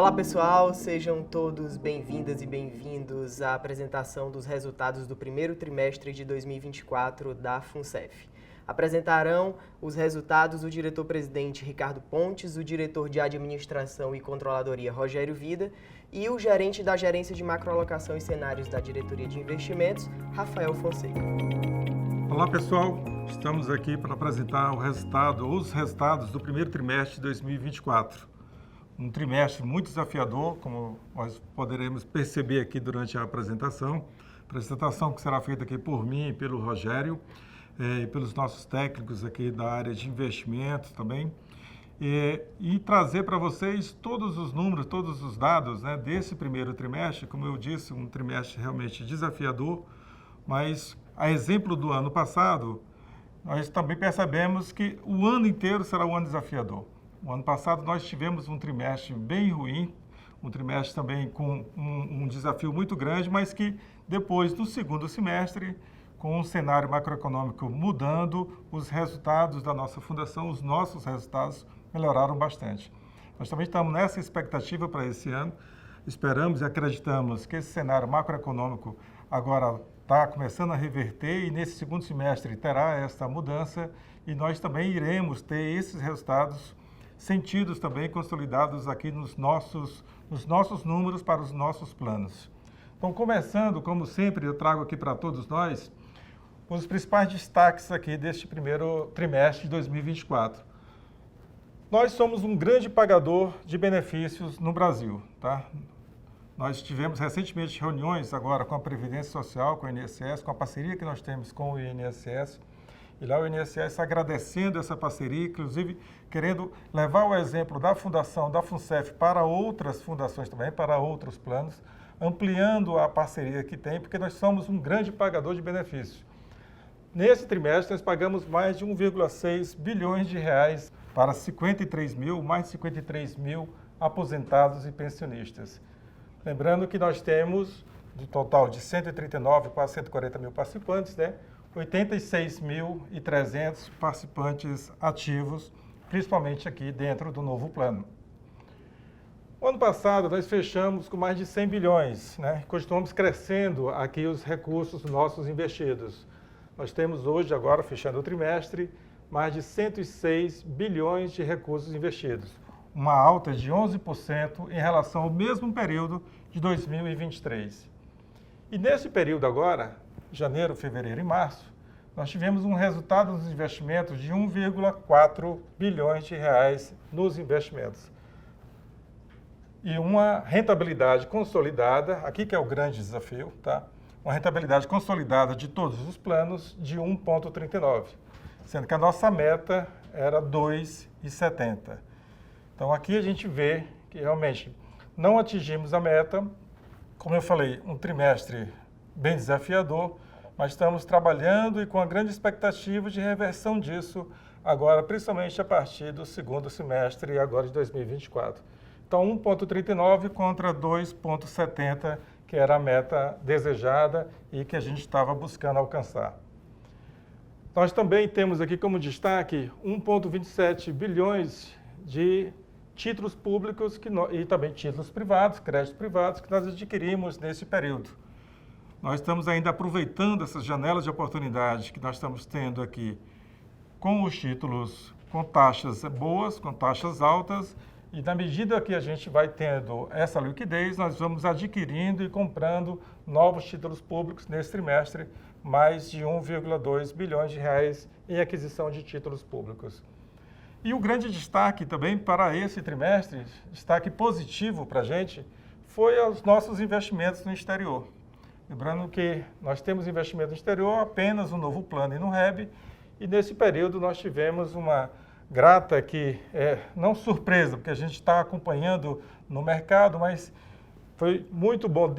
Olá pessoal, sejam todos bem-vindas e bem-vindos à apresentação dos resultados do primeiro trimestre de 2024 da FUNCEF. Apresentarão os resultados o diretor-presidente Ricardo Pontes, o diretor de Administração e Controladoria Rogério Vida e o gerente da Gerência de Macroalocação e Cenários da Diretoria de Investimentos, Rafael Fonseca. Olá pessoal, estamos aqui para apresentar os resultados do primeiro trimestre de 2024. Um trimestre muito desafiador, como nós poderemos perceber aqui durante a apresentação que será feita aqui por mim e pelo Rogério, e pelos nossos técnicos aqui da área de investimentos também, e trazer para vocês todos os números, todos os dados, né, desse primeiro trimestre. Como eu disse, um trimestre realmente desafiador, mas a exemplo do ano passado, nós também percebemos que o ano inteiro será um ano desafiador. O ano passado nós tivemos um trimestre bem ruim, um trimestre também com um desafio muito grande, mas que depois do segundo semestre, com o cenário macroeconômico mudando, os resultados da nossa fundação, os nossos resultados melhoraram bastante. Nós também estamos nessa expectativa para esse ano, esperamos e acreditamos que esse cenário macroeconômico agora está começando a reverter e nesse segundo semestre terá esta mudança e nós também iremos ter esses resultados sentidos também consolidados aqui nos nossos números para os nossos planos. Então, começando, como sempre, eu trago aqui para todos nós os principais destaques aqui deste primeiro trimestre de 2024. Nós somos um grande pagador de benefícios no Brasil, tá? Nós tivemos recentemente reuniões agora com a Previdência Social, com o INSS, com a parceria que nós temos com o INSS, e lá o INSS agradecendo essa parceria, inclusive querendo levar o exemplo da fundação, da FUNCEF para outras fundações também, para outros planos, ampliando a parceria que tem, porque nós somos um grande pagador de benefícios. Nesse trimestre, nós pagamos mais de 1,6 bilhões de reais para mais de 53 mil aposentados e pensionistas. Lembrando que nós temos, de total de 139, quase 140 mil participantes, né? 86.300 participantes ativos, principalmente aqui dentro do novo plano. O ano passado, nós fechamos com mais de 100 bilhões, né? Continuamos crescendo aqui os recursos nossos investidos. Nós temos hoje, agora fechando o trimestre, mais de 106 bilhões de recursos investidos, uma alta de 11% em relação ao mesmo período de 2023. E nesse período agora, janeiro, fevereiro e março, nós tivemos um resultado dos investimentos de 1,4 bilhões de reais nos investimentos. E uma rentabilidade consolidada, aqui que é o grande desafio, tá? Uma rentabilidade consolidada de todos os planos de 1,39, sendo que a nossa meta era 2,70. Então aqui a gente vê que realmente não atingimos a meta, como eu falei, um trimestre bem desafiador, mas estamos trabalhando e com a grande expectativa de reversão disso agora, principalmente a partir do segundo semestre agora de 2024. Então 1,39 contra 2,70, que era a meta desejada e que a gente estava buscando alcançar. Nós também temos aqui como destaque 1,27 bilhões de títulos públicos e também títulos privados, créditos privados, que nós adquirimos nesse período. Nós estamos ainda aproveitando essas janelas de oportunidade que nós estamos tendo aqui com os títulos com taxas boas, com taxas altas, e na medida que a gente vai tendo essa liquidez, nós vamos adquirindo e comprando novos títulos públicos nesse trimestre, mais de 1,2 bilhões de reais em aquisição de títulos públicos. E o grande destaque também para esse trimestre, destaque positivo para a gente, foi os nossos investimentos no exterior. Lembrando que nós temos investimento no exterior apenas no novo plano e no REB, e nesse período nós tivemos uma grata não surpresa, porque a gente está acompanhando no mercado, mas foi muito bom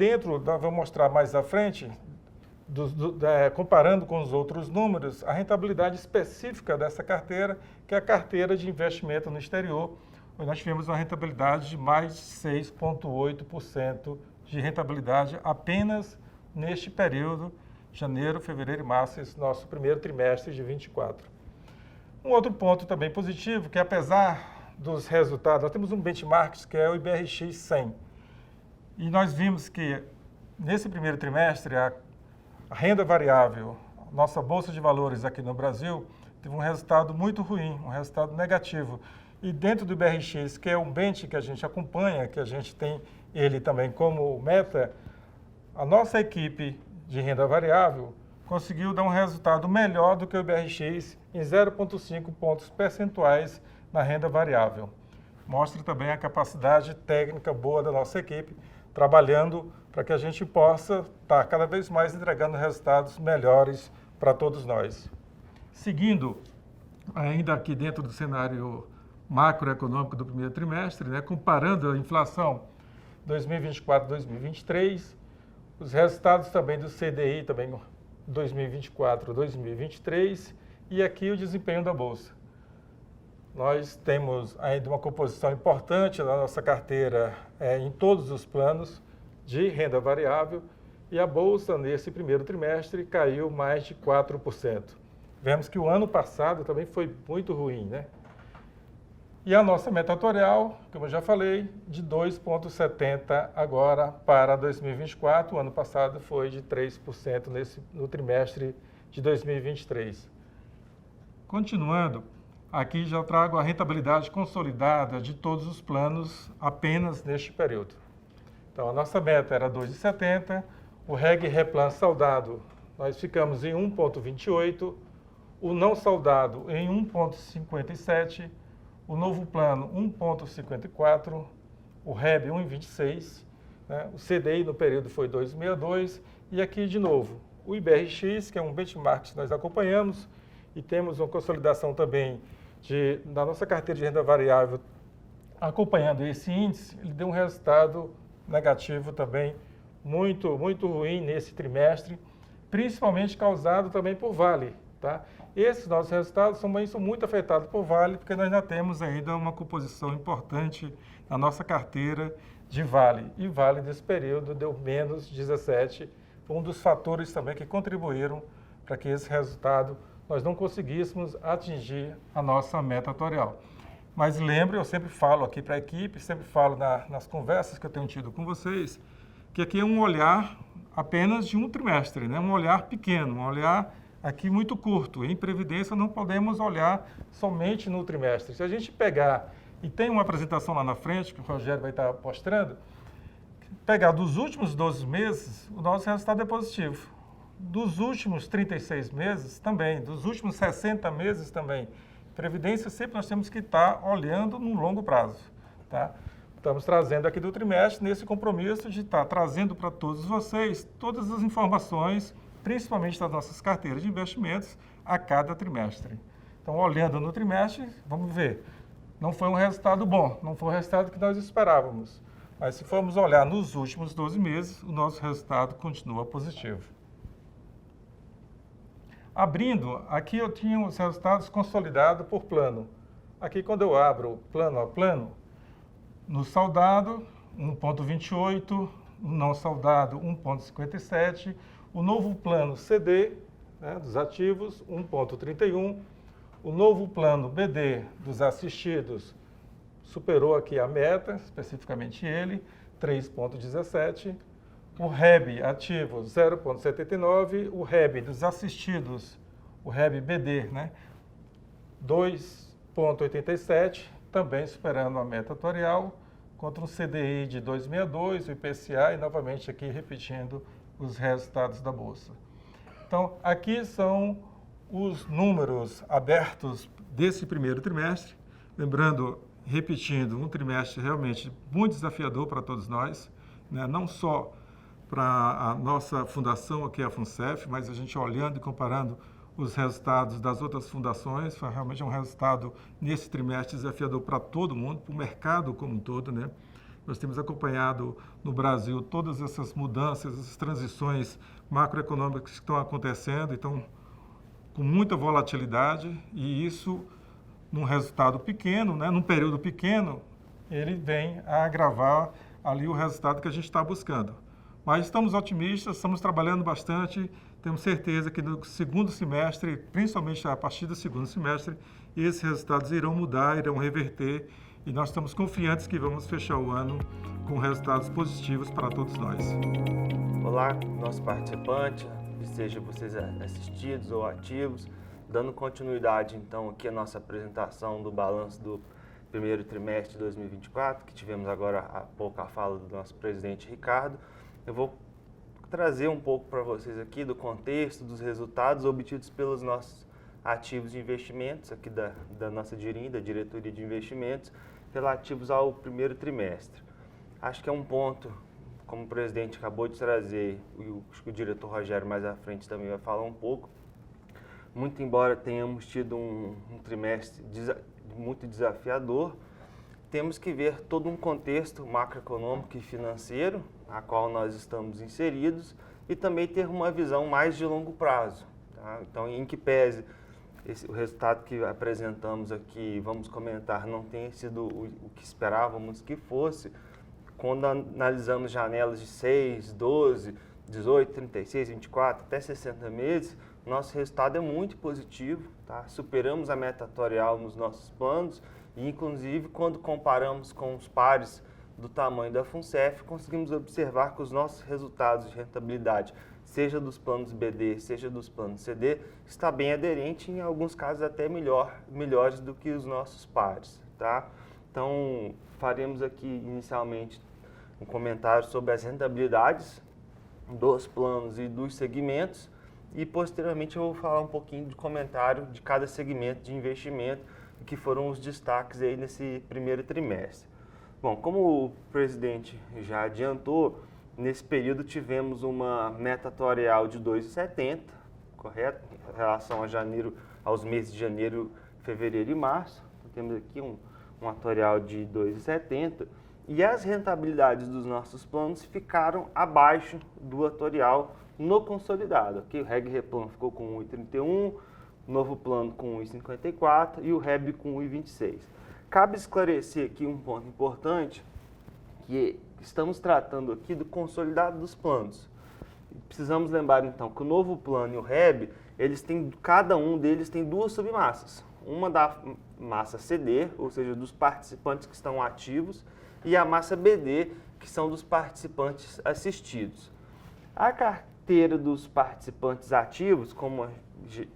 vou mostrar mais à frente, comparando com os outros números, a rentabilidade específica dessa carteira, que é a carteira de investimento no exterior, onde nós tivemos uma rentabilidade de mais de 6,8% de rentabilidade apenas neste período, janeiro, fevereiro e março, esse nosso primeiro trimestre de 24. Um outro ponto também positivo, que apesar dos resultados, nós temos um benchmark que é o IBRX 100. E nós vimos que, nesse primeiro trimestre, a renda variável, nossa Bolsa de Valores aqui no Brasil, teve um resultado muito ruim, um resultado negativo. E dentro do IBRX, que é um bench que a gente acompanha, que a gente tem ele também como meta, a nossa equipe de renda variável conseguiu dar um resultado melhor do que o IBRX em 0,5 pontos percentuais na renda variável. Mostra também a capacidade técnica boa da nossa equipe, trabalhando para que a gente possa estar cada vez mais entregando resultados melhores para todos nós. Seguindo, ainda aqui dentro do cenário macroeconômico do primeiro trimestre, né, comparando a inflação 2024-2023, os resultados também do CDI, também 2024-2023, e aqui o desempenho da Bolsa. Nós temos ainda uma composição importante na nossa carteira em todos os planos de renda variável, e a Bolsa, nesse primeiro trimestre, caiu mais de 4%. Vemos que o ano passado também foi muito ruim, né? E a nossa meta atuarial, como eu já falei, de 2,70 agora para 2024. O ano passado foi de 3% no trimestre de 2023. Continuando, aqui já trago a rentabilidade consolidada de todos os planos apenas neste período. Então, a nossa meta era 2,70, o REG Replan saudado, nós ficamos em 1,28, o não saudado em 1,57, o novo plano 1,54, o REB 1,26, né? O CDI no período foi 2,62, e aqui de novo, o IBRX, que é um benchmark que nós acompanhamos, e temos uma consolidação também da nossa carteira de renda variável acompanhando esse índice, ele deu um resultado negativo também, muito ruim nesse trimestre, principalmente causado também por Vale, tá? Esses nossos resultados são muito afetados por Vale, porque nós ainda temos ainda uma composição importante na nossa carteira de Vale. E Vale, nesse período, deu menos 17, foi um dos fatores também que contribuíram para que esse resultado nós não conseguíssemos atingir a nossa meta atuarial. Mas lembre, eu sempre falo aqui para a equipe, sempre falo nas conversas que eu tenho tido com vocês, que aqui é um olhar apenas de um trimestre, né? Um olhar pequeno, um olhar aqui muito curto. Em Previdência não podemos olhar somente no trimestre. Se a gente pegar, e tem uma apresentação lá na frente, que o Rogério vai estar mostrando, pegar dos últimos 12 meses, o nosso resultado é positivo. Dos últimos 36 meses também, dos últimos 60 meses também. Previdência sempre nós temos que estar olhando no longo prazo, tá? Estamos trazendo aqui do trimestre nesse compromisso de estar trazendo para todos vocês todas as informações, principalmente das nossas carteiras de investimentos, a cada trimestre. Então, olhando no trimestre, vamos ver. Não foi um resultado bom, não foi o resultado que nós esperávamos. Mas se formos olhar nos últimos 12 meses, o nosso resultado continua positivo. Abrindo, aqui eu tinha os resultados consolidados por plano. Aqui, quando eu abro plano a plano, no saudado, 1,28, no não saudado, 1,57, o novo plano CD, né, dos ativos, 1,31, o novo plano BD dos assistidos superou aqui a meta, especificamente ele, 3,17, o REB ativo 0,79, o REB dos assistidos, o REB BD, né, 2,87, também superando a meta atuarial, contra um CDI de 2,62, o IPCA, e novamente aqui repetindo os resultados da Bolsa. Então, aqui são os números abertos desse primeiro trimestre, lembrando, repetindo, um trimestre realmente muito desafiador para todos nós, né, não só para a nossa fundação aqui, a FUNCEF, mas a gente olhando e comparando os resultados das outras fundações, foi realmente um resultado nesse trimestre desafiador para todo mundo, para o mercado como um todo, né? Nós temos acompanhado no Brasil todas essas mudanças, essas transições macroeconômicas que estão acontecendo, então, com muita volatilidade, e isso, num resultado pequeno, né, num período pequeno, ele vem a agravar ali o resultado que a gente está buscando. Mas estamos otimistas, estamos trabalhando bastante, temos certeza que no segundo semestre, principalmente a partir do segundo semestre, esses resultados irão mudar, irão reverter e nós estamos confiantes que vamos fechar o ano com resultados positivos para todos nós. Olá, nossos participantes, sejam vocês assistidos ou ativos, dando continuidade então aqui à nossa apresentação do balanço do primeiro trimestre de 2024, que tivemos agora há pouco a fala do nosso presidente Ricardo. Eu vou trazer um pouco para vocês aqui do contexto, dos resultados obtidos pelos nossos ativos de investimentos, aqui da nossa DIRIM, da Diretoria de Investimentos, relativos ao primeiro trimestre. Acho que é um ponto, como o presidente acabou de trazer, e acho que o diretor Rogério mais à frente também vai falar um pouco, muito embora tenhamos tido um trimestre muito desafiador, temos que ver todo um contexto macroeconômico e financeiro, a qual nós estamos inseridos, e também ter uma visão mais de longo prazo. Tá? Então, em que pese o resultado que apresentamos aqui, vamos comentar, não tenha sido o que esperávamos que fosse, quando analisamos janelas de 6, 12, 18, 36, 24, até 60 meses, nosso resultado é muito positivo, tá? Superamos a meta atuarial nos nossos planos e, inclusive, quando comparamos com os pares do tamanho da FUNCEF, conseguimos observar que os nossos resultados de rentabilidade, seja dos planos BD, seja dos planos CD, está bem aderente, em alguns casos até melhores do que os nossos pares, tá? Então, faremos aqui inicialmente um comentário sobre as rentabilidades dos planos e dos segmentos, e posteriormente eu vou falar um pouquinho de comentário de cada segmento de investimento, que foram os destaques aí nesse primeiro trimestre. Bom, como o presidente já adiantou, nesse período tivemos uma meta atuarial de 2,70, correto? Em relação aos meses de janeiro, fevereiro e março. Então, temos aqui um atuarial de 2,70 e as rentabilidades dos nossos planos ficaram abaixo do atuarial no consolidado. Aqui o Reg Replan ficou com 1,31, Novo Plano com 1,54 e o REB com 1,26. Cabe esclarecer aqui um ponto importante, que estamos tratando aqui do consolidado dos planos. Precisamos lembrar então que o Novo Plano e o REB, cada um deles tem duas submassas. Uma da massa CD, ou seja, dos participantes que estão ativos, e a massa BD, que são dos participantes assistidos. A carteira dos participantes ativos, como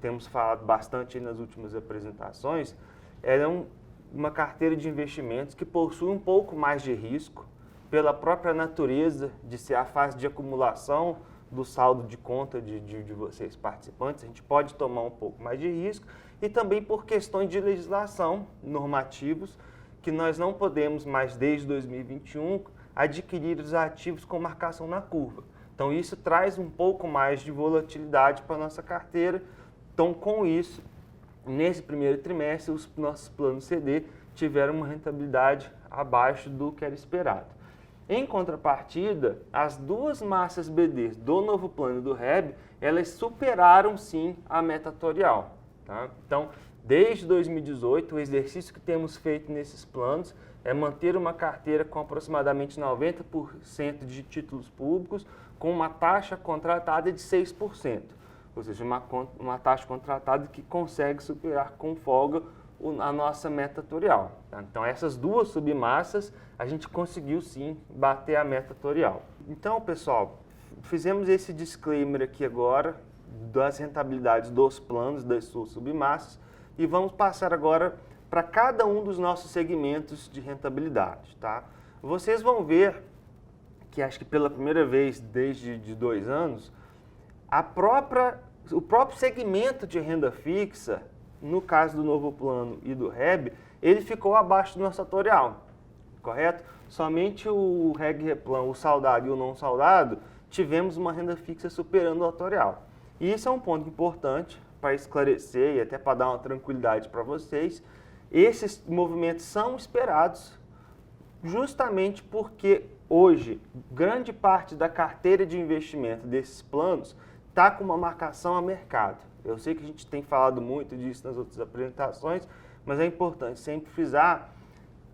temos falado bastante nas últimas apresentações, ela é uma carteira de investimentos que possui um pouco mais de risco, pela própria natureza de ser a fase de acumulação do saldo de conta de vocês participantes. A gente pode tomar um pouco mais de risco, e também por questões de legislação, normativos, que nós não podemos mais, desde 2021, adquirir os ativos com marcação na curva. Então, isso traz um pouco mais de volatilidade para a nossa carteira. Então, com isso, nesse primeiro trimestre, os nossos planos CD tiveram uma rentabilidade abaixo do que era esperado. Em contrapartida, as duas massas BD do Novo Plano e do REB, elas superaram sim a meta atuarial. Tá? Então, desde 2018, o exercício que temos feito nesses planos é manter uma carteira com aproximadamente 90% de títulos públicos, com uma taxa contratada de 6%, ou seja, uma taxa contratada que consegue superar com folga a nossa meta atuarial. Tá? Então, essas duas submassas, a gente conseguiu sim bater a meta atuarial. Então, pessoal, fizemos esse disclaimer aqui agora das rentabilidades dos planos, das suas submassas, e vamos passar agora para cada um dos nossos segmentos de rentabilidade. Tá? Vocês vão ver que, acho que pela primeira vez desde 2 anos, o próprio segmento de renda fixa, no caso do Novo Plano e do REB, ele ficou abaixo do nosso atuarial, correto? Somente o Reg Replan, o saudado e o não saudado, tivemos uma renda fixa superando o atuarial. E isso é um ponto importante para esclarecer e até para dar uma tranquilidade para vocês. Esses movimentos são esperados justamente porque hoje grande parte da carteira de investimento desses planos está com uma marcação a mercado. Eu sei que a gente tem falado muito disso nas outras apresentações, mas é importante sempre frisar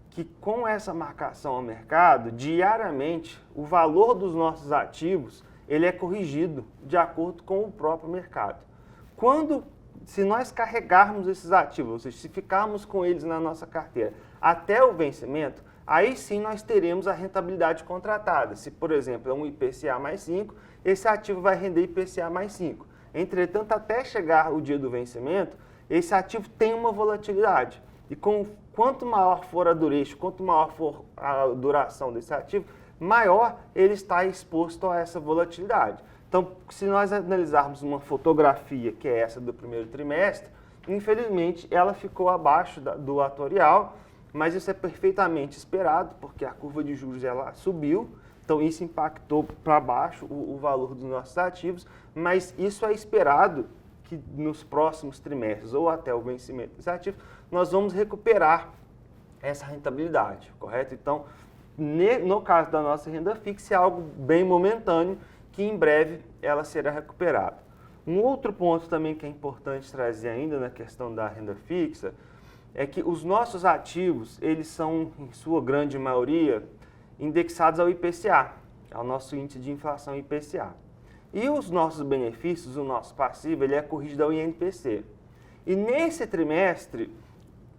que com essa marcação ao mercado, diariamente, o valor dos nossos ativos ele é corrigido de acordo com o próprio mercado. Quando se nós carregarmos esses ativos, ou seja, se ficarmos com eles na nossa carteira até o vencimento, aí sim nós teremos a rentabilidade contratada. Se, por exemplo, é um IPCA mais 5, esse ativo vai render IPCA mais 5. Entretanto, até chegar o dia do vencimento, esse ativo tem uma volatilidade. E quanto maior for a duration, quanto maior for a duração desse ativo, maior ele está exposto a essa volatilidade. Então, se nós analisarmos uma fotografia, que é essa do primeiro trimestre, infelizmente ela ficou abaixo do atuarial, mas isso é perfeitamente esperado, porque a curva de juros ela subiu, então isso impactou para baixo o valor dos nossos ativos, mas isso é esperado que nos próximos trimestres ou até o vencimento desse ativo, nós vamos recuperar essa rentabilidade, correto? Então, no caso da nossa renda fixa, é algo bem momentâneo, que em breve ela será recuperada. Um outro ponto também que é importante trazer ainda na questão da renda fixa é que os nossos ativos, eles são, em sua grande maioria, indexados ao IPCA, ao nosso índice de inflação IPCA. E os nossos benefícios, o nosso passivo, ele é corrigido ao INPC. E nesse trimestre,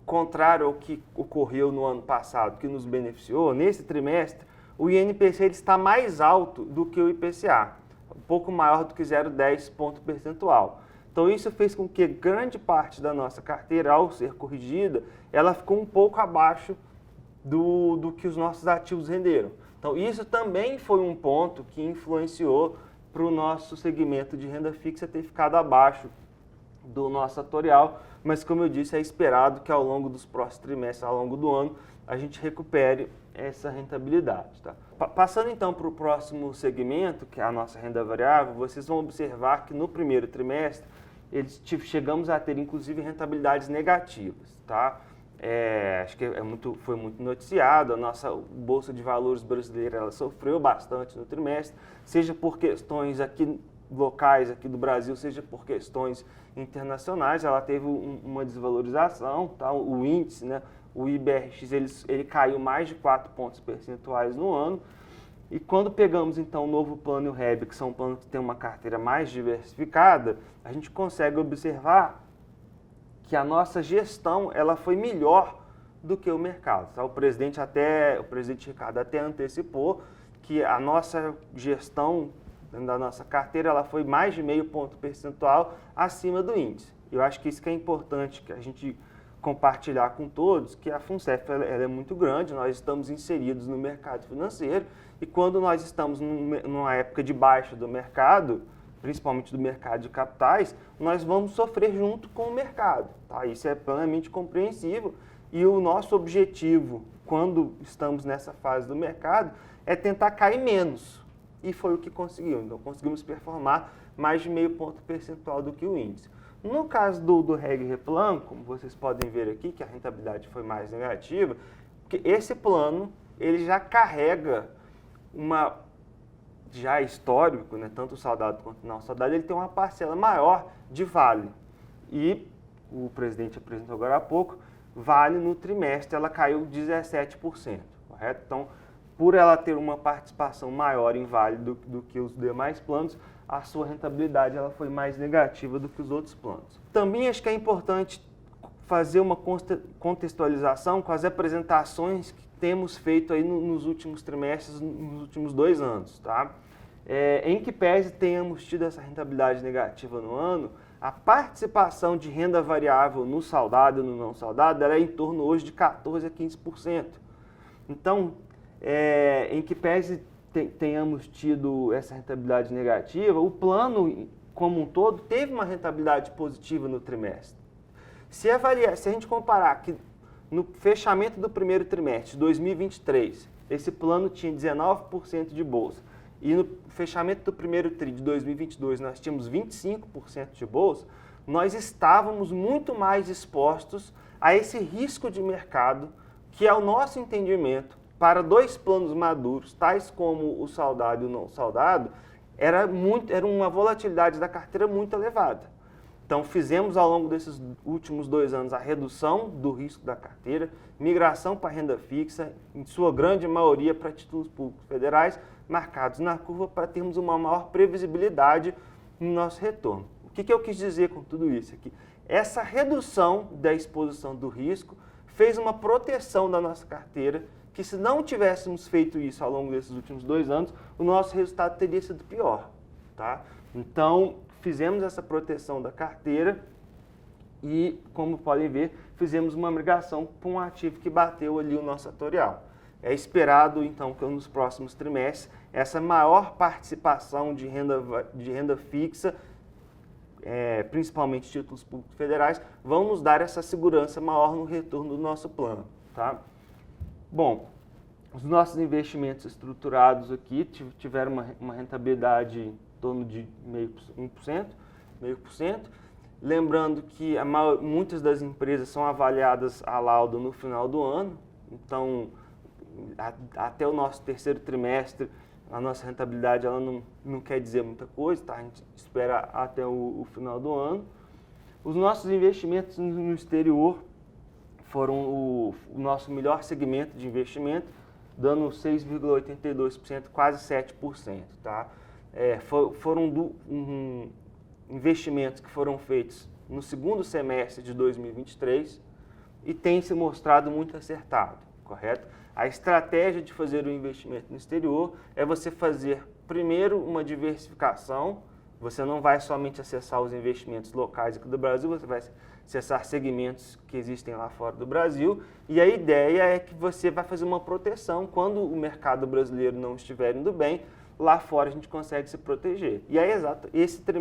contrário ao que ocorreu no ano passado, que nos beneficiou, nesse trimestre, o INPC ele está mais alto do que o IPCA, um pouco maior do que 0,10 ponto percentual. Então isso fez com que grande parte da nossa carteira, ao ser corrigida, ela ficou um pouco abaixo do que os nossos ativos renderam. Então isso também foi um ponto que influenciou para o nosso segmento de renda fixa ter ficado abaixo do nosso atuarial, mas como eu disse, é esperado que ao longo dos próximos trimestres, ao longo do ano, a gente recupere essa rentabilidade. Tá? Passando então para o próximo segmento, que é a nossa renda variável, vocês vão observar que no primeiro trimestre chegamos a ter inclusive rentabilidades negativas. Tá? Acho que foi muito noticiado, a nossa Bolsa de Valores brasileira ela sofreu bastante no trimestre, seja por questões aqui locais aqui do Brasil, seja por questões internacionais, ela teve uma desvalorização, tá? O índice, né? O IBRX, ele caiu mais de 4 pontos percentuais no ano. E quando pegamos, então, o novo plano e o REB, que são planos que têm uma carteira mais diversificada, a gente consegue observar que a nossa gestão ela foi melhor do que o mercado. Tá? O presidente Ricardo até antecipou que a nossa gestão da nossa carteira ela foi mais de meio ponto percentual acima do índice. Eu acho que isso que é importante que a gente compartilhar com todos, que a FUNCEF ela é muito grande, nós estamos inseridos no mercado financeiro e quando nós estamos numa época de baixa do mercado, principalmente do mercado de capitais, nós vamos sofrer junto com o mercado. Tá? Isso é plenamente compreensível e o nosso objetivo, quando estamos nessa fase do mercado, é tentar cair menos. E foi o que conseguimos. Então, conseguimos performar mais de meio ponto percentual do que o índice. No caso do Reg Replan, como vocês podem ver aqui, que a rentabilidade foi mais negativa, porque esse plano ele já carrega já histórico, né, tanto o saudado quanto o não saudado, ele tem uma parcela maior de Vale. E o presidente apresentou agora há pouco, Vale no trimestre ela caiu 17%, correto? Então, por ela ter uma participação maior em Vale do que os demais planos, a sua rentabilidade ela foi mais negativa do que os outros planos. Também acho que é importante fazer uma contextualização com as apresentações que temos feito aí nos últimos trimestres, nos últimos 2 anos. Tá? Em que pese tenhamos tido essa rentabilidade negativa no ano, a participação de renda variável no saudado e no não saudado ela é em torno hoje de 14% a 15%. Então, em que pese tenhamos tido essa rentabilidade negativa, o plano como um todo teve uma rentabilidade positiva no trimestre. Se a gente comparar que no fechamento do primeiro trimestre de 2023, esse plano tinha 19% de bolsa, e no fechamento do primeiro TRI de 2022 nós tínhamos 25% de bolsa, nós estávamos muito mais expostos a esse risco de mercado que, ao nosso entendimento, para 2 planos maduros, tais como o saudado e o não saudado, era uma volatilidade da carteira muito elevada. Então, fizemos ao longo desses últimos 2 anos a redução do risco da carteira, migração para renda fixa, em sua grande maioria para títulos públicos federais, marcados na curva para termos uma maior previsibilidade no nosso retorno. O que eu quis dizer com tudo isso aqui? essa redução da exposição do risco fez uma proteção da nossa carteira, que se não tivéssemos feito isso ao longo desses últimos 2 anos, o nosso resultado teria sido pior, tá? Então, fizemos essa proteção da carteira e, como podem ver, fizemos uma migração para um ativo que bateu ali o nosso atorial. É esperado, então, que nos próximos trimestres, essa maior participação de renda fixa, principalmente títulos públicos federais, vão nos dar essa segurança maior no retorno do nosso plano, tá? Bom, os nossos investimentos estruturados aqui tiveram uma rentabilidade em torno de 0,5%. Lembrando que muitas das empresas são avaliadas a laudo no final do ano, então até o nosso terceiro trimestre a nossa rentabilidade ela não quer dizer muita coisa, tá? A gente espera até o final do ano. Os nossos investimentos no exterior foram o nosso melhor segmento de investimento, dando 6,82%, quase 7%. Tá? Foram investimentos que foram feitos no segundo semestre de 2023 e tem se mostrado muito acertado, correto? A estratégia de fazer o investimento no exterior é você fazer primeiro uma diversificação. Você não vai somente acessar os investimentos locais aqui do Brasil, você vai acessar segmentos que existem lá fora do Brasil. E a ideia é que você vai fazer uma proteção quando o mercado brasileiro não estiver indo bem, lá fora a gente consegue se proteger. E aí,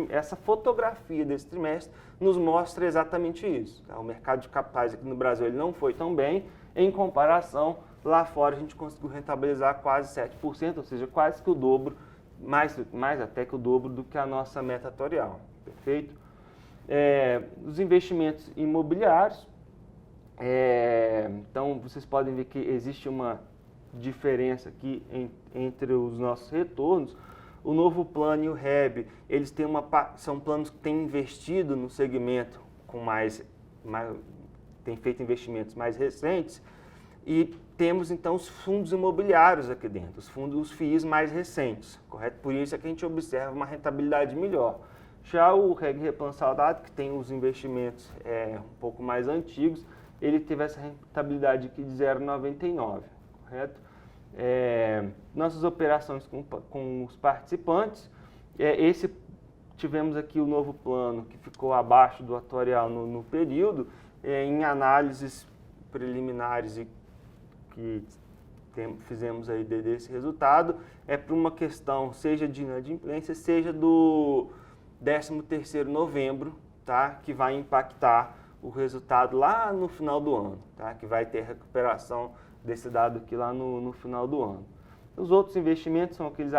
essa fotografia desse trimestre nos mostra exatamente isso. Tá? O mercado de capitais aqui no Brasil ele não foi tão bem, em comparação, lá fora a gente conseguiu rentabilizar quase 7%, ou seja, quase que o dobro, mais até que o dobro do que a nossa meta atorial, perfeito? Os investimentos imobiliários, então vocês podem ver que existe uma diferença aqui entre os nossos retornos. O Novo Plano e o REB, eles são planos que têm investido no segmento têm feito investimentos mais recentes, e temos então os fundos imobiliários aqui dentro, os FIIs mais recentes, correto? Por isso é que a gente observa uma rentabilidade melhor. Já o REG Replan Saudade, que tem os investimentos um pouco mais antigos, ele teve essa rentabilidade aqui de 0,99, correto? Nossas operações com os participantes, tivemos aqui o Novo Plano, que ficou abaixo do atorial no período, em análises preliminares e que fizemos aí desse resultado, por uma questão seja de inadimplência, seja do 13º novembro, tá? Que vai impactar o resultado lá no final do ano, tá? Que vai ter recuperação desse dado aqui lá no final do ano. Os outros investimentos são aqueles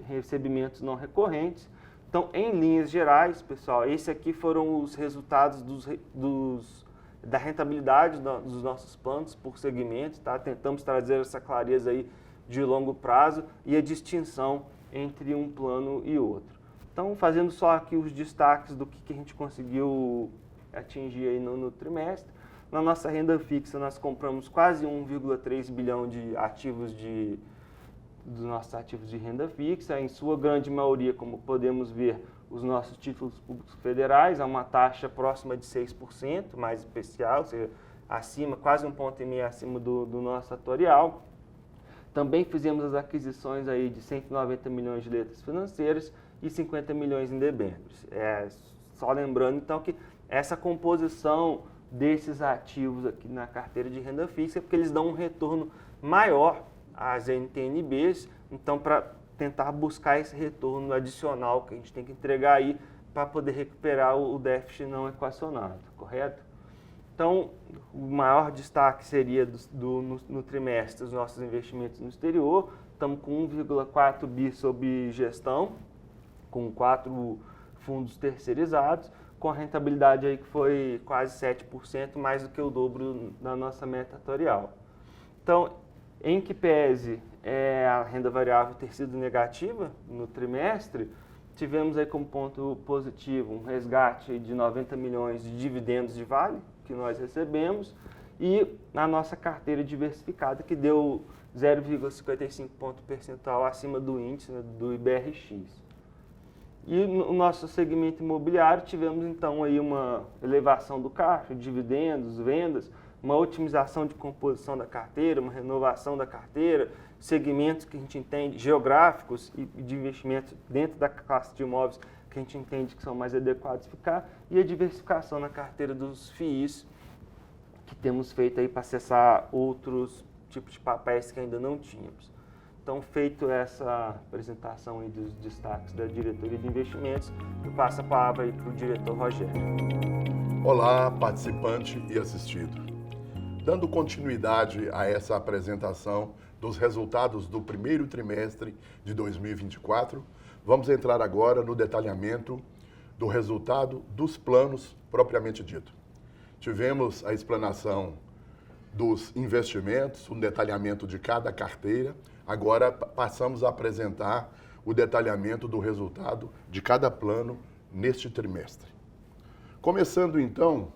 recebimentos não recorrentes. Então, em linhas gerais, pessoal, esses aqui foram os resultados da rentabilidade dos nossos planos por segmento, tá? Tentamos trazer essa clareza aí de longo prazo e a distinção entre um plano e outro. Então, fazendo só aqui os destaques do que a gente conseguiu atingir aí no trimestre. Na nossa renda fixa, nós compramos quase 1,3 bilhão de ativos dos nossos ativos de renda fixa, em sua grande maioria, como podemos ver, os nossos títulos públicos federais, a uma taxa próxima de 6%, mais especial, ou seja, quase 1,5 ponto acima do nosso atorial. Também fizemos as aquisições aí de 190 milhões de letras financeiras e 50 milhões em debêntures. Só lembrando, então, que essa composição desses ativos aqui na carteira de renda fixa, porque eles dão um retorno maior às NTN-Bs, então, para tentar buscar esse retorno adicional que a gente tem que entregar aí para poder recuperar o déficit não equacionado, correto? Então, o maior destaque seria no trimestre os nossos investimentos no exterior. Estamos com 1,4 bi sob gestão, com 4 fundos terceirizados, com a rentabilidade aí que foi quase 7%, mais do que o dobro da nossa meta atorial. Então, em que pese a renda variável ter sido negativa no trimestre, tivemos aí como ponto positivo um resgate de 90 milhões de dividendos de Vale, que nós recebemos, e a nossa carteira diversificada, que deu 0,55 ponto percentual acima do índice, né, do IBRX. E no nosso segmento imobiliário tivemos então aí uma elevação do caixa, dividendos, vendas, uma otimização de composição da carteira, uma renovação da carteira, segmentos que a gente entende, geográficos e de investimento dentro da classe de imóveis que a gente entende que são mais adequados ficar, e a diversificação na carteira dos FIIs que temos feito aí para acessar outros tipos de papéis que ainda não tínhamos. Então, feito essa apresentação aí dos destaques da diretoria de investimentos, eu passo a palavra aí para o diretor Rogério. Olá, participante e assistido. Dando continuidade a essa apresentação dos resultados do primeiro trimestre de 2024, vamos entrar agora no detalhamento do resultado dos planos propriamente dito. Tivemos a explanação dos investimentos, um detalhamento de cada carteira. Agora passamos a apresentar o detalhamento do resultado de cada plano neste trimestre. Começando então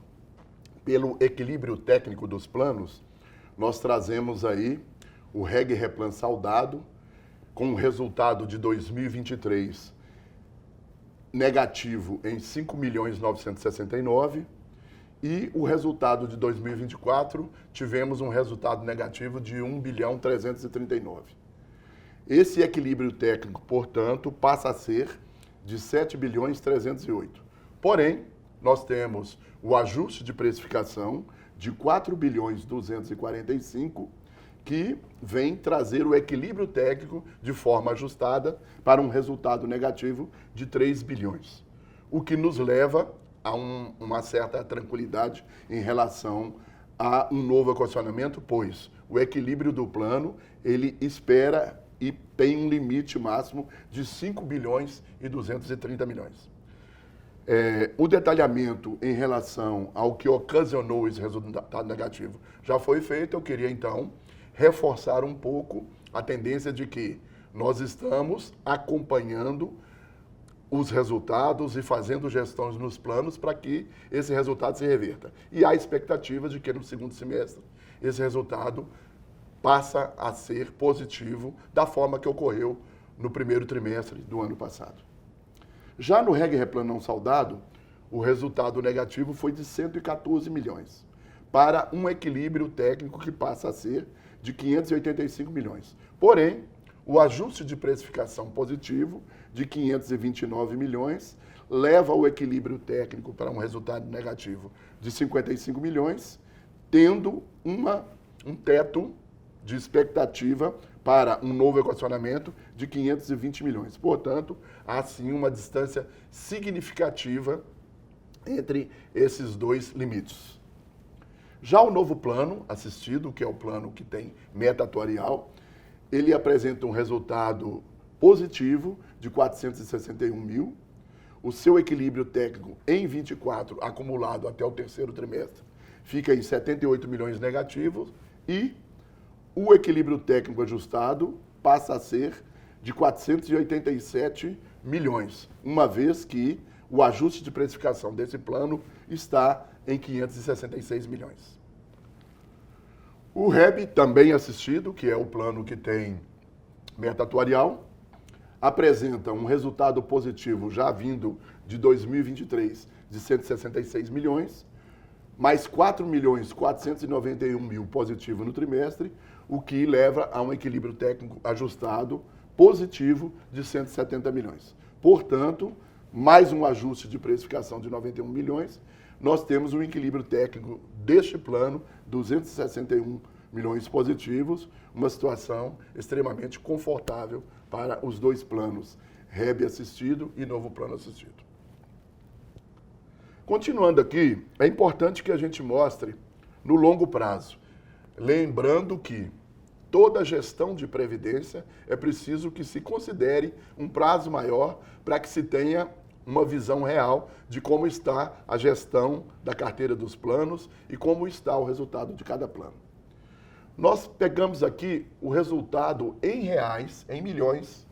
pelo equilíbrio técnico dos planos, nós trazemos aí o Reg Replan saldado com o resultado de 2023 negativo em 5.969.000 e o resultado de 2024 tivemos um resultado negativo de 1.339.000. Esse equilíbrio técnico, portanto, passa a ser de 7.308.000. Porém, nós temos o ajuste de precificação de 4.245.000, que vem trazer o equilíbrio técnico de forma ajustada para um resultado negativo de 3 bilhões, o que nos leva a uma certa tranquilidade em relação a um novo equacionamento, pois o equilíbrio do plano, ele espera e tem um limite máximo de 5 bilhões e 230 milhões. O detalhamento em relação ao que ocasionou esse resultado negativo já foi feito. Eu queria, então, reforçar um pouco a tendência de que nós estamos acompanhando os resultados e fazendo gestões nos planos para que esse resultado se reverta. E há expectativa de que no segundo semestre esse resultado passa a ser positivo da forma que ocorreu no primeiro trimestre do ano passado. Já no Reg Replan não saldado, o resultado negativo foi de 114 milhões, para um equilíbrio técnico que passa a ser de 585 milhões. Porém, o ajuste de precificação positivo de 529 milhões leva o equilíbrio técnico para um resultado negativo de 55 milhões, tendo um teto de expectativa para um novo equacionamento de 520 milhões. Portanto, há sim uma distância significativa entre esses dois limites. Já o novo plano assistido, que é o plano que tem meta atuarial, ele apresenta um resultado positivo de 461.000. O seu equilíbrio técnico em 24, acumulado até o terceiro trimestre, fica em 78 milhões negativos e o equilíbrio técnico ajustado passa a ser de 487 milhões, uma vez que o ajuste de precificação desse plano está em 566 milhões. O REB, também assistido, que é o plano que tem meta atuarial, apresenta um resultado positivo já vindo de 2023 de 166 milhões, mais 4.491.000 positivo no trimestre, o que leva a um equilíbrio técnico ajustado positivo de 170 milhões. Portanto, mais um ajuste de precificação de 91 milhões, nós temos um equilíbrio técnico deste plano, 261 milhões positivos, uma situação extremamente confortável para os dois planos, REB assistido e novo plano assistido. Continuando aqui, é importante que a gente mostre no longo prazo, lembrando que toda gestão de previdência é preciso que se considere um prazo maior para que se tenha uma visão real de como está a gestão da carteira dos planos e como está o resultado de cada plano. Nós pegamos aqui o resultado em reais, em milhões,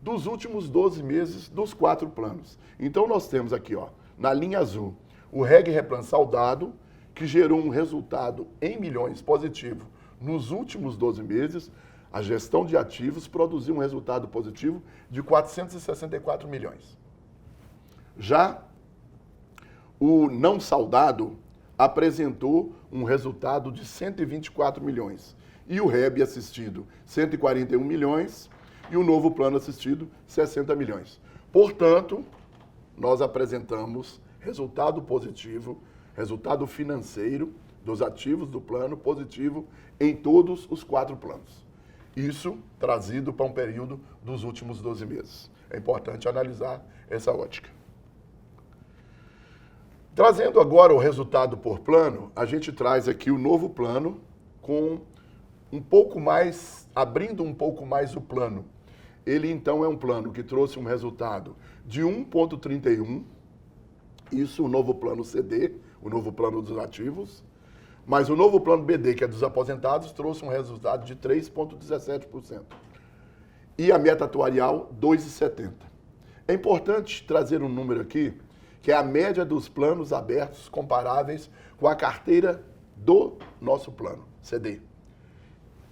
dos últimos 12 meses dos 4 planos. Então nós temos aqui, ó, na linha azul, o Reg Replan saldado, que gerou um resultado em milhões positivo nos últimos 12 meses. A gestão de ativos produziu um resultado positivo de 464 milhões. Já o não saudado apresentou um resultado de 124 milhões. E o REB assistido, 141 milhões. E o novo plano assistido, 60 milhões. Portanto, nós apresentamos resultado positivo, resultado financeiro dos ativos do plano positivo em todos os 4 planos. Isso trazido para um período dos últimos 12 meses. É importante analisar essa ótica. Trazendo agora o resultado por plano, a gente traz aqui o novo plano com um pouco mais, abrindo um pouco mais o plano. Ele então é um plano que trouxe um resultado de 1,31, isso o novo plano CD, o novo plano dos ativos, mas o novo plano BD, que é dos aposentados, trouxe um resultado de 3,17%. E a meta atuarial, 2,70%. É importante trazer um número aqui, que é a média dos planos abertos comparáveis com a carteira do nosso plano, CD.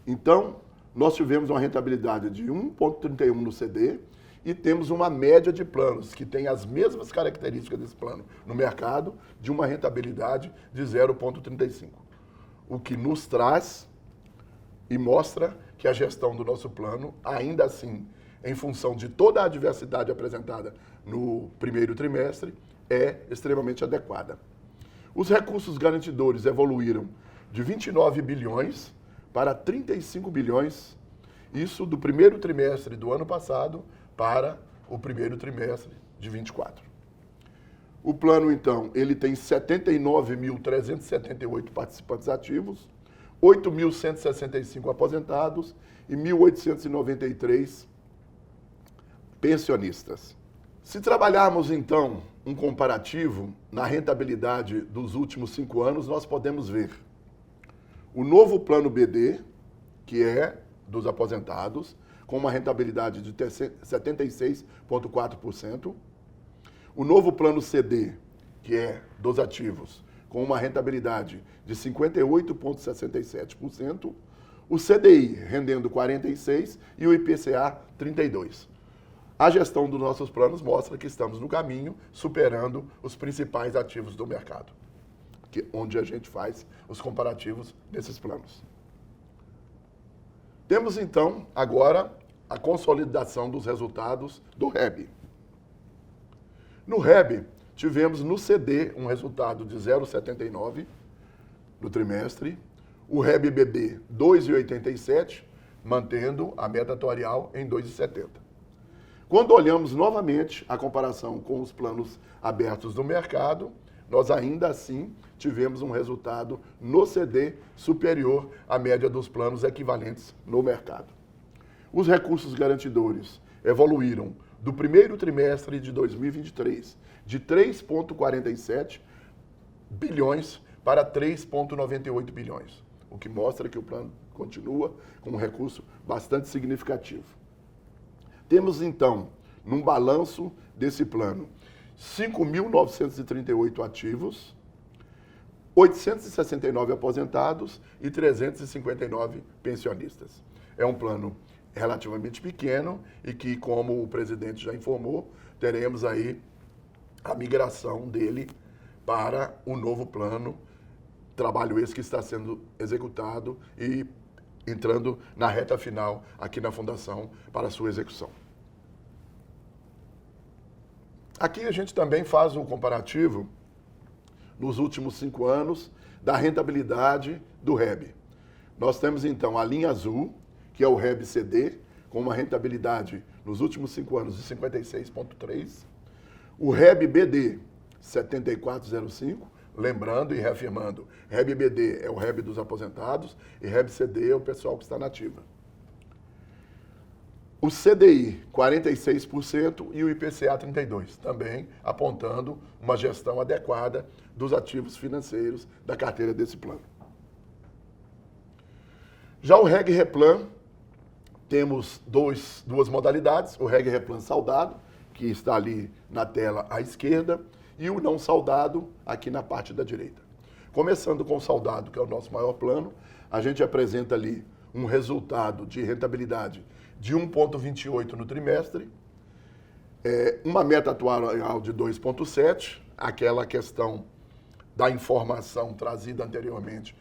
Então, nós tivemos uma rentabilidade de 1,31 no CD e temos uma média de planos que tem as mesmas características desse plano no mercado, de uma rentabilidade de 0,35. O que nos traz e mostra que a gestão do nosso plano, ainda assim, em função de toda a diversidade apresentada no primeiro trimestre, é extremamente adequada. Os recursos garantidores evoluíram de 29 bilhões para 35 bilhões, isso do primeiro trimestre do ano passado para o primeiro trimestre de 24. O plano, então, ele tem 79.378 participantes ativos, 8.165 aposentados e 1.893 pensionistas. Se trabalharmos, então, um comparativo na rentabilidade dos últimos 5 anos, nós podemos ver o novo plano BD, que é dos aposentados, com uma rentabilidade de 76,4%. O novo plano CD, que é dos ativos, com uma rentabilidade de 58,67%. O CDI rendendo 46% e o IPCA 32%. A gestão dos nossos planos mostra que estamos no caminho, superando os principais ativos do mercado, onde a gente faz os comparativos desses planos. Temos, então, agora a consolidação dos resultados do REB. No REB, tivemos no CD um resultado de 0,79 no trimestre, o REB BD 2,87, mantendo a meta atuarial em 2,70. Quando olhamos novamente a comparação com os planos abertos do mercado, nós ainda assim tivemos um resultado no CD superior à média dos planos equivalentes no mercado. Os recursos garantidores evoluíram do primeiro trimestre de 2023 de 3,47 bilhões para 3,98 bilhões, o que mostra que o plano continua com um recurso bastante significativo. Temos, então, num balanço desse plano, 5.938 ativos, 869 aposentados e 359 pensionistas. É um plano relativamente pequeno e que, como o presidente já informou, teremos aí a migração dele para o novo plano, trabalho esse que está sendo executado e entrando na reta final aqui na Fundação para a sua execução. Aqui a gente também faz um comparativo nos últimos 5 anos da rentabilidade do REB. Nós temos então a linha azul, que é o REB CD, com uma rentabilidade nos últimos 5 anos de 56,3%. O REB BD, 74,05%. Lembrando e reafirmando, REB BD é o REB dos aposentados e REB CD é o pessoal que está na ativa. O CDI, 46% e o IPCA, 32%, também apontando uma gestão adequada dos ativos financeiros da carteira desse plano. Já o Reg Replan, temos duas modalidades, o Reg Replan saudado, que está ali na tela à esquerda, e o não saudado aqui na parte da direita. Começando com o saudado, que é o nosso maior plano, a gente apresenta ali um resultado de rentabilidade de 1,28 no trimestre, Uma meta atuarial de 2,7, aquela questão da informação trazida anteriormente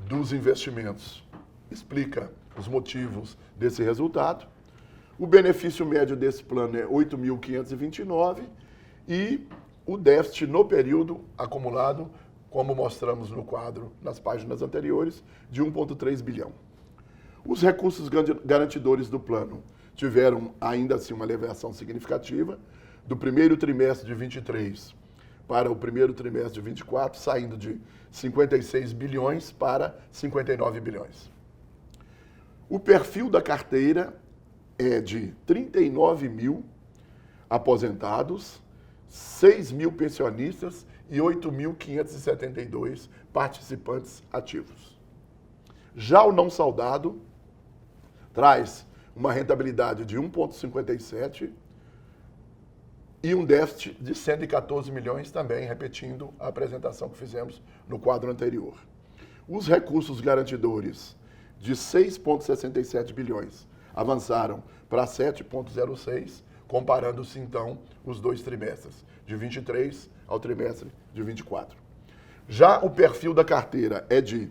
dos investimentos, explica os motivos desse resultado. O benefício médio desse plano é 8.529 e o déficit no período acumulado, como mostramos no quadro nas páginas anteriores, de 1,3 bilhão. Os recursos garantidores do plano tiveram ainda assim uma elevação significativa do primeiro trimestre de 23 para o primeiro trimestre de 24, saindo de 56 bilhões para 59 bilhões. O perfil da carteira é de 39 mil aposentados, 6 mil pensionistas e 8.572 participantes ativos. Já o não saldado traz uma rentabilidade de 1,57 e um déficit de 114 milhões também, repetindo a apresentação que fizemos no quadro anterior. Os recursos garantidores de 6,67 bilhões avançaram para 7,06, comparando-se então os dois trimestres, de 23 ao trimestre de 24. Já o perfil da carteira é de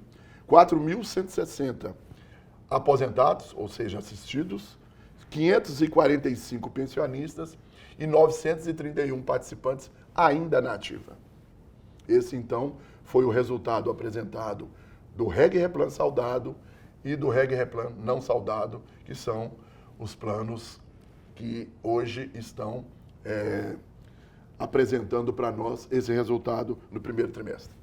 4.160 aposentados, ou seja, assistidos, 545 pensionistas e 931 participantes ainda na ativa. Esse, então, foi o resultado apresentado do Reg Replan saldado e do Reg Replan não saldado, que são os planos que hoje estão apresentando para nós esse resultado no primeiro trimestre.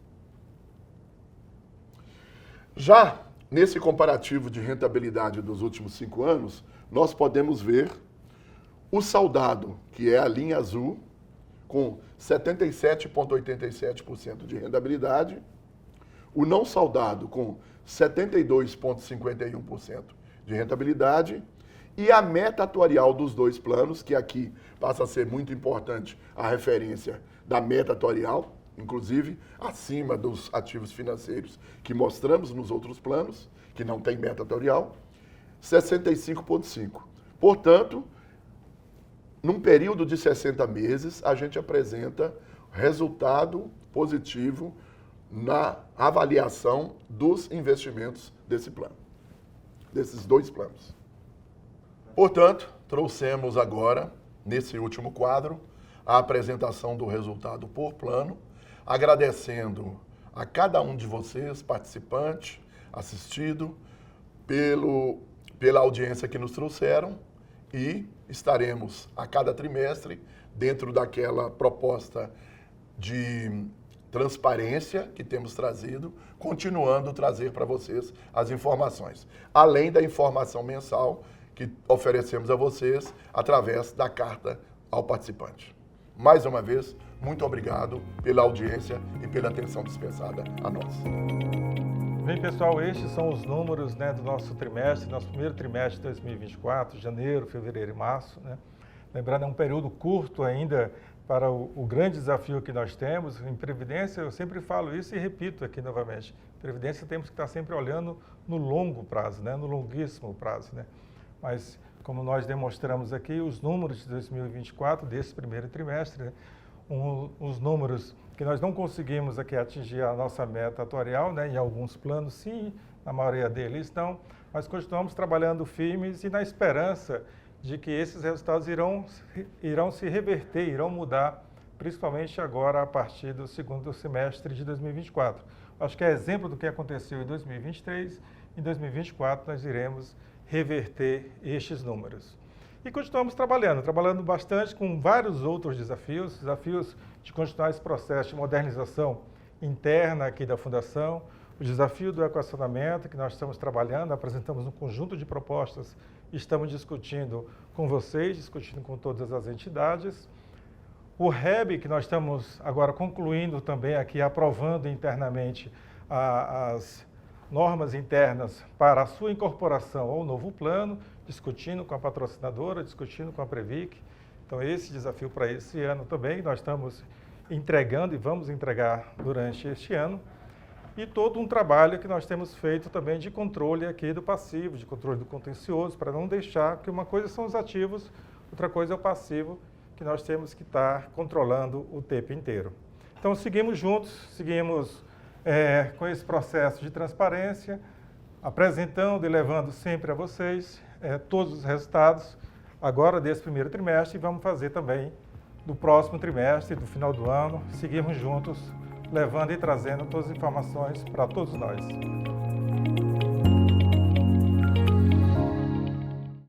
Já nesse comparativo de rentabilidade dos últimos 5 anos, nós podemos ver o saldado, que é a linha azul, com 77,87% de rentabilidade, o não saldado com 72,51% de rentabilidade e a meta atuarial dos dois planos, que aqui passa a ser muito importante a referência da meta atuarial, inclusive acima dos ativos financeiros que mostramos nos outros planos, que não tem meta atuarial, 65,5%. Portanto, num período de 60 meses, a gente apresenta resultado positivo na avaliação dos investimentos desse plano, desses dois planos. Portanto, trouxemos agora, nesse último quadro, a apresentação do resultado por plano, agradecendo a cada um de vocês, participante, assistido, pela audiência que nos trouxeram e estaremos a cada trimestre dentro daquela proposta de transparência que temos trazido, continuando a trazer para vocês as informações, além da informação mensal que oferecemos a vocês através da carta ao participante. Mais uma vez, muito obrigado pela audiência e pela atenção dispensada a nós. Bem, pessoal, estes são os números, né, do nosso trimestre, nosso primeiro trimestre de 2024, janeiro, fevereiro e março, né? Lembrando, é um período curto ainda para o grande desafio que nós temos. Em Previdência, eu sempre falo isso e repito aqui novamente, Previdência temos que estar sempre olhando no longo prazo, né, no longuíssimo prazo, né? Mas, como nós demonstramos aqui, os números de 2024, desse primeiro trimestre, né, os números que nós não conseguimos aqui atingir a nossa meta atuarial, né, em alguns planos sim, na maioria deles não, mas continuamos trabalhando firmes e na esperança de que esses resultados irão se reverter, irão mudar, principalmente agora a partir do segundo semestre de 2024. Acho que é exemplo do que aconteceu em 2023, em 2024 nós iremos reverter estes números. E continuamos trabalhando bastante com vários outros desafios de continuar esse processo de modernização interna aqui da Fundação, o desafio do equacionamento que nós estamos trabalhando, apresentamos um conjunto de propostas, estamos discutindo com vocês, discutindo com todas as entidades. O REB, que nós estamos agora concluindo também aqui, aprovando internamente as normas internas para a sua incorporação ao novo plano, discutindo com a patrocinadora, discutindo com a Previc. Então, esse desafio para esse ano também, nós estamos entregando e vamos entregar durante este ano. E todo um trabalho que nós temos feito também de controle aqui do passivo, de controle do contencioso, para não deixar que uma coisa são os ativos, outra coisa é o passivo, que nós temos que estar controlando o tempo inteiro. Então, seguimos juntos, seguimos com esse processo de transparência, apresentando e levando sempre a vocês todos os resultados agora desse primeiro trimestre e vamos fazer também do próximo trimestre, do final do ano, seguirmos juntos, levando e trazendo todas as informações para todos nós.